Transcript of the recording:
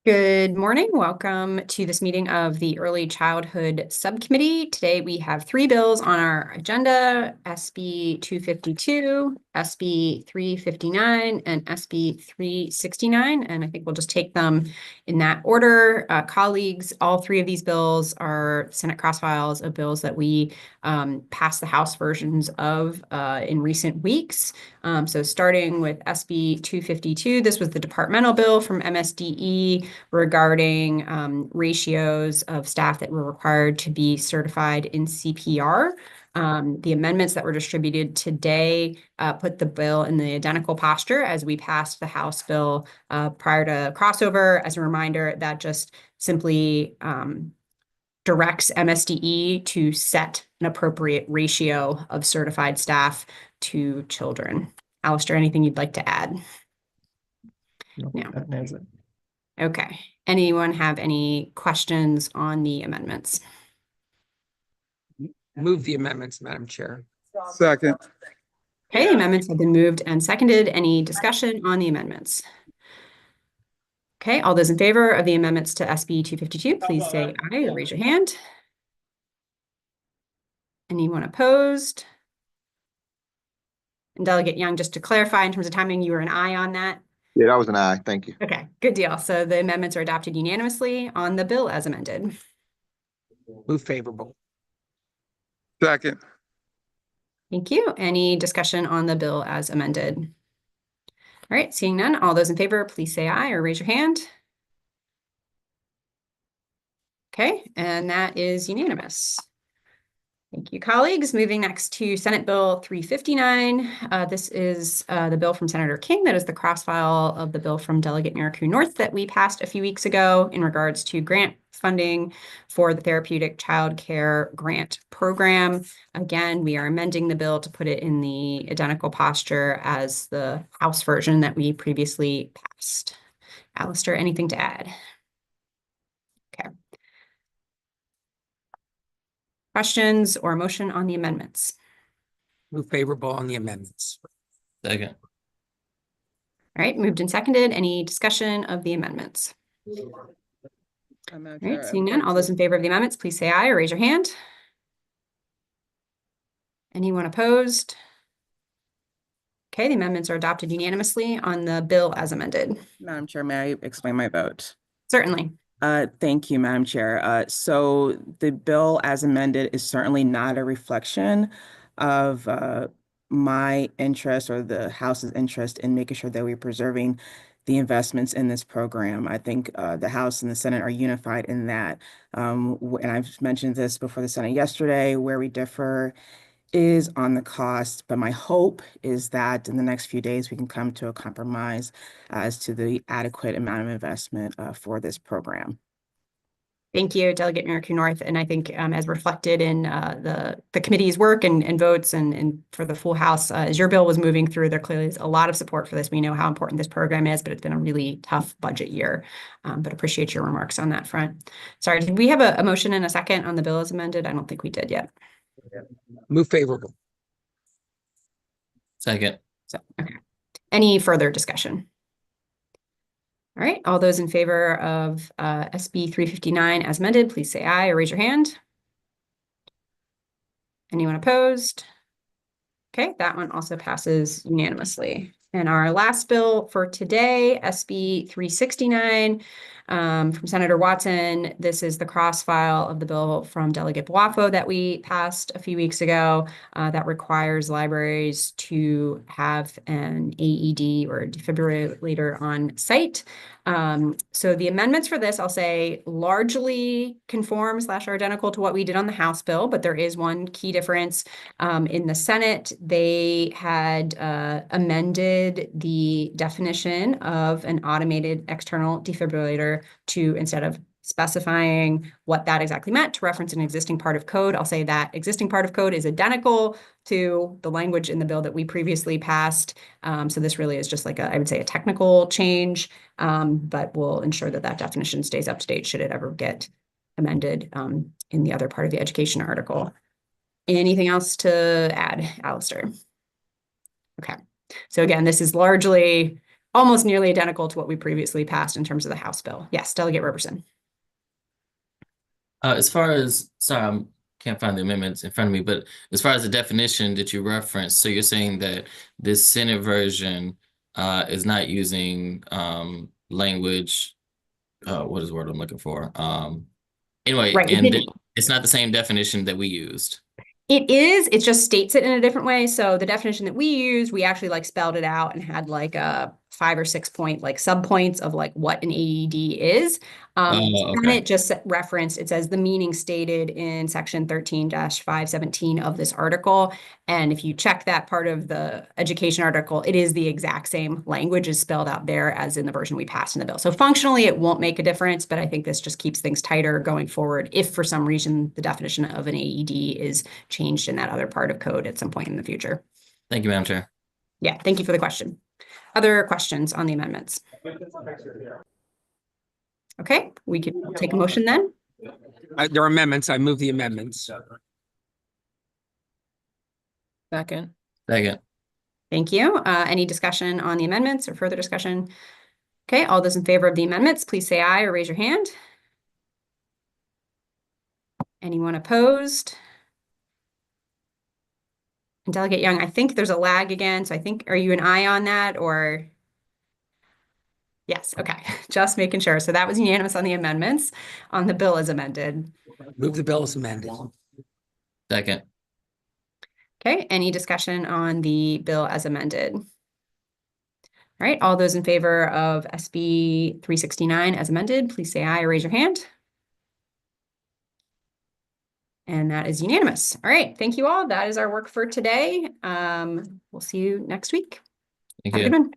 Good morning. Welcome to this meeting of the Early Childhood Subcommittee. Today we have three bills on our agenda: SB 252, SB 359, and SB 369. And I think we'll just take them in that order. Colleagues, all three of these bills are Senate cross files of bills that we passed the House versions of in recent weeks. So starting with SB 252, this was the departmental bill from MSDE regarding ratios of staff that were required to be certified in CPR. The amendments that were distributed today put the bill in the identical posture as we passed the House bill prior to crossover. As a reminder, that just simply directs MSDE to set an appropriate ratio of certified staff to children. Alistair, anything you'd like to add? No. That nails it. Okay. Anyone have any questions on the amendments? Move the amendments, Madam Chair. Second. Okay, the amendments have been moved and seconded. Any discussion on the amendments? Okay, all those in favor of the amendments to SB 252, please say aye or raise your hand. Anyone opposed? And Delegate Young, just to clarify, in terms of timing, you were an aye on that? Yeah, that was an aye. Thank you. Okay, good deal. So the amendments are adopted unanimously on the bill as amended. Move favorable. Second. Thank you. Any discussion on the bill as amended? All right, seeing none, all those in favor, please say aye or raise your hand. Okay, and that is unanimous. Thank you, colleagues. Moving next to Senate Bill 359. This is the bill from Senator King. That is the cross-file of the bill from Delegate Miraku North that we passed a few weeks ago in regards to grant funding for the Therapeutic Child Care Grant Program. Again, we are amending the bill to put it in the identical posture as the House version that we previously passed. Alistair, anything to add? Okay. Questions or motion on the amendments? Move favorable on the amendments. Second. All right, moved and seconded. Any discussion of the amendments? All right, seeing none, all those in favor of the amendments, please say aye or raise your hand. Anyone opposed? Okay, the amendments are adopted unanimously on the bill as amended. Madam Chair, may I explain my vote? Certainly. Thank you, Madam Chair. So the bill as amended is certainly not a reflection of my interest or the House's interest in making sure that we're preserving the investments in this program. I think the House and the Senate are unified in that. And I've mentioned this before the Senate yesterday, where we differ is on the cost, but my hope is that in the next few days, we can come to a compromise as to the adequate amount of investment for this program. Thank you, Delegate Miraku North. And I think as reflected in the committee's work and votes and for the full House, as your bill was moving through, there clearly is a lot of support for this. We know how important this program is, but it's been a really tough budget year. But appreciate your remarks on that front. Sorry, did we have a motion and a second on the bill as amended? I don't think we did yet. Move favorable. Second. So, okay. Any further discussion? All right, all those in favor of SB 359 as amended, please say aye or raise your hand. Anyone opposed? Okay, that one also passes unanimously. And our last bill for today, SB 369 from Senator Watson. This is the cross file of the bill from Delegate Boafo that we passed a few weeks ago that requires libraries to have an AED or defibrillator on site. So the amendments for this, I'll say, largely conform / are identical to what we did on the House bill, but there is one key difference. In the Senate, they had amended the definition of an automated external defibrillator to, instead of specifying what that exactly meant, to reference an existing part of code. I'll say that existing part of code is identical to the language in the bill that we previously passed. So this really is just like I would say a technical change, but we'll ensure that that definition stays up to date should it ever get amended in the other part of the education article. Anything else to add, Alistair? Okay. So again, this is largely almost nearly identical to what we previously passed in terms of the House bill. Yes, Delegate Roberson. As far as, sorry, I can't find the amendments in front of me, but as far as the definition that you referenced, so you're saying that this Senate version is not using language, what is the word I'm looking for? Anyway, Right. and it's not the same definition that we used. It is, it just states it in a different way. So the definition that we used, we actually like spelled it out and had like a 5 or 6 point like subpoints of like what an AED is. Okay. It just referenced, it says the meaning stated in section 13-517 of this article. And if you check that part of the education article, it is the exact same language is spelled out there as in the version we passed in the bill. So functionally, it won't make a difference, but I think this just keeps things tighter going forward if for some reason the definition of an AED is changed in that other part of code at some point in the future. Thank you, Madam Chair. Yeah, thank you for the question. Other questions on the amendments? Okay, we could take a motion then. There are amendments. I move the amendments. Second. Second. Thank you. Any discussion on the amendments or further discussion? Okay, all those in favor of the amendments, please say aye or raise your hand. Anyone opposed? And Delegate Young, I think there's a lag again, so I think, are you an aye on that or? Yes, okay, just making sure. So that was unanimous on the amendments. On the bill as amended. Move the bill as amended. Second. Okay, any discussion on the bill as amended? All right, all those in favor of SB 369 as amended, please say aye or raise your hand. And that is unanimous. All right, thank you all. That is our work for today. We'll see you next week. Thank Have a you. good one.